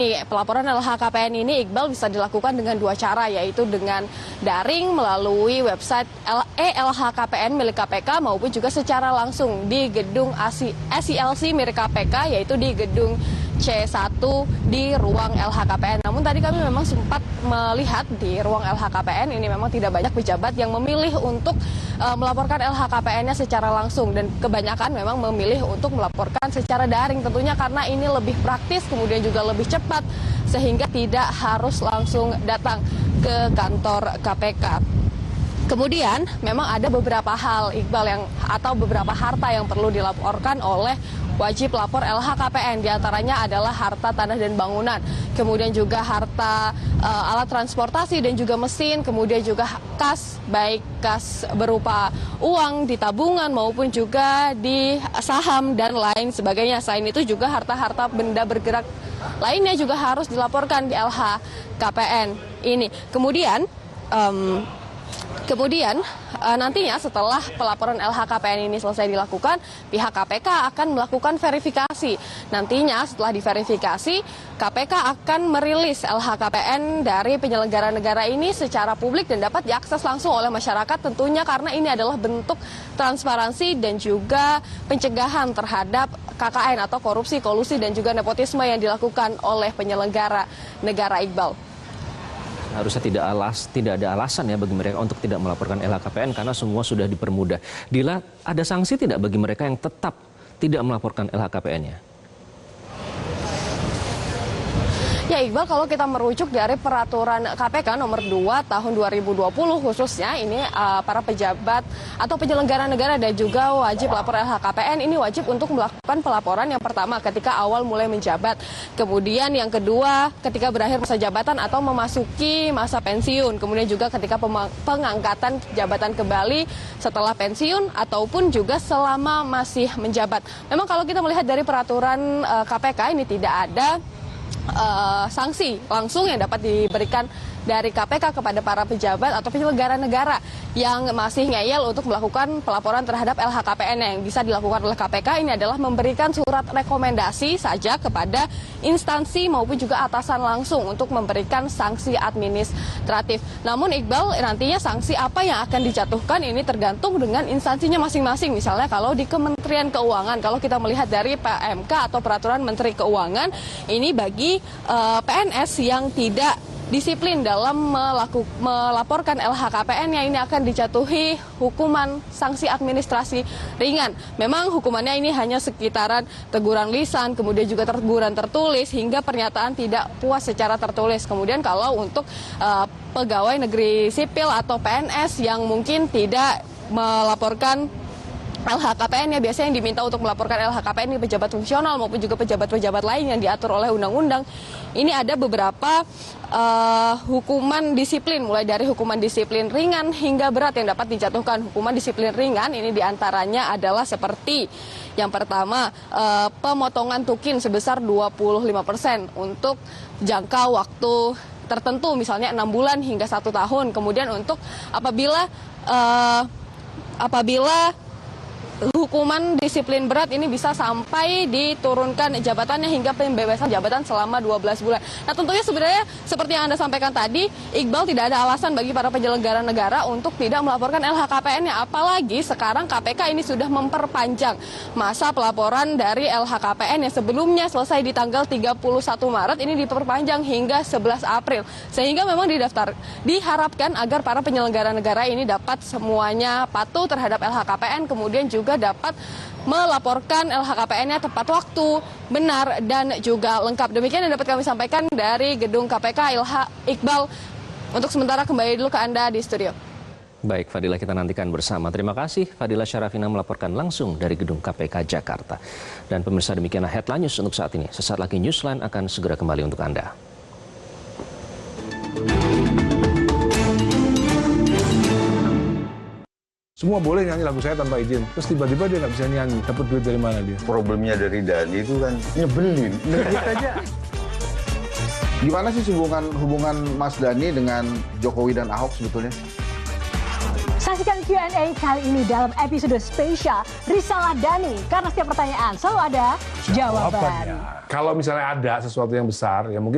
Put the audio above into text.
Pelaporan LHKPN ini, Iqbal, bisa dilakukan dengan dua cara, yaitu dengan daring melalui website e-LHKPN milik KPK maupun juga secara langsung di gedung SILC milik KPK, yaitu di gedung C1 di ruang LHKPN. Namun tadi kami memang sempat melihat di ruang LHKPN ini memang tidak banyak pejabat yang memilih untuk melaporkan LHKPN-nya secara langsung, dan kebanyakan memang memilih untuk melaporkan secara daring, tentunya karena ini lebih praktis, kemudian juga lebih cepat, sehingga tidak harus langsung datang ke kantor KPK. Kemudian memang ada beberapa hal, Iqbal, atau beberapa harta yang perlu dilaporkan oleh wajib lapor LHKPN. Di antaranya adalah harta tanah dan bangunan, kemudian juga harta alat transportasi dan juga mesin, kemudian juga kas, baik kas berupa uang di tabungan maupun juga di saham dan lain sebagainya. Selain itu juga harta-harta benda bergerak lainnya juga harus dilaporkan di LHKPN ini. Kemudian nantinya setelah pelaporan LHKPN ini selesai dilakukan, pihak KPK akan melakukan verifikasi. Nantinya setelah diverifikasi, KPK akan merilis LHKPN dari penyelenggara negara ini secara publik dan dapat diakses langsung oleh masyarakat, tentunya karena ini adalah bentuk transparansi dan juga pencegahan terhadap KKN atau korupsi, kolusi dan juga nepotisme yang dilakukan oleh penyelenggara negara, Iqbal. Harusnya tidak ada alasan ya bagi mereka untuk tidak melaporkan LHKPN karena semua sudah dipermudah. Dila, ada sanksi tidak bagi mereka yang tetap tidak melaporkan LHKPN-nya? Ya, Iqbal, kalau kita merujuk dari peraturan KPK nomor 2 tahun 2020 khususnya ini para pejabat atau penyelenggara negara dan juga wajib lapor LHKPN ini wajib untuk melakukan pelaporan yang pertama ketika awal mulai menjabat, kemudian yang kedua ketika berakhir masa jabatan atau memasuki masa pensiun, kemudian juga ketika pengangkatan jabatan kembali setelah pensiun ataupun juga selama masih menjabat. Memang kalau kita melihat dari peraturan KPK ini tidak ada sanksi langsung yang dapat diberikan dari KPK kepada para pejabat atau penyelenggara negara yang masih ngeyel untuk melakukan pelaporan terhadap LHKPN. Yang bisa dilakukan oleh KPK ini adalah memberikan surat rekomendasi saja kepada instansi maupun juga atasan langsung untuk memberikan sanksi administratif. Namun, Iqbal, nantinya sanksi apa yang akan dijatuhkan ini tergantung dengan instansinya masing-masing. Misalnya kalau di Kementerian Keuangan, kalau kita melihat dari PMK atau Peraturan Menteri Keuangan, ini bagi PNS yang tidak disiplin dalam melaporkan LHKPN-nya ini akan dijatuhi hukuman sanksi administrasi ringan. Memang hukumannya ini hanya sekitaran teguran lisan, kemudian juga teguran tertulis, hingga pernyataan tidak puas secara tertulis. Kemudian kalau untuk pegawai negeri sipil atau PNS yang mungkin tidak melaporkan LHKPN, ya biasanya yang diminta untuk melaporkan LHKPN ini pejabat fungsional maupun juga pejabat-pejabat lain yang diatur oleh undang-undang. Ini ada beberapa hukuman disiplin, mulai dari hukuman disiplin ringan hingga berat yang dapat dijatuhkan. Hukuman disiplin ringan ini diantaranya adalah seperti yang pertama, pemotongan tukin sebesar 25% untuk jangka waktu tertentu, misalnya 6 bulan hingga 1 tahun. Kemudian untuk apabila hukuman disiplin berat ini bisa sampai diturunkan jabatannya hingga pembebasan jabatan selama 12 bulan. Nah, tentunya sebenarnya seperti yang Anda sampaikan tadi, Iqbal, tidak ada alasan bagi para penyelenggara negara untuk tidak melaporkan LHKPN-nya. Apalagi sekarang KPK ini sudah memperpanjang masa pelaporan dari LHKPN yang sebelumnya selesai di tanggal 31 Maret ini diperpanjang hingga 11 April. Sehingga memang diharapkan agar para penyelenggara negara ini dapat semuanya patuh terhadap LHKPN, kemudian juga dapat melaporkan LHKPN-nya tepat waktu, benar, dan juga lengkap. Demikian yang dapat kami sampaikan dari gedung KPK, Iqbal. Untuk sementara kembali dulu ke Anda di studio. Baik, Fadila, kita nantikan bersama. Terima kasih, Fadila Syarafina melaporkan langsung dari gedung KPK Jakarta. Dan pemirsa, demikianlah headline news untuk saat ini. Sesaat lagi Newsline akan segera kembali untuk Anda. Semua boleh nyanyi lagu saya tanpa izin. Terus tiba-tiba dia nggak bisa nyanyi. Dapat duit dari mana dia? Problemnya dari Dani itu kan nyebelin. aja. Gimana sih hubungan Mas Dani dengan Jokowi dan Ahok sebetulnya? Saksikan Q&A kali ini dalam episode spesial Risalah Dani. Karena setiap pertanyaan selalu ada jawaban. Kalau misalnya ada sesuatu yang besar, ya mungkin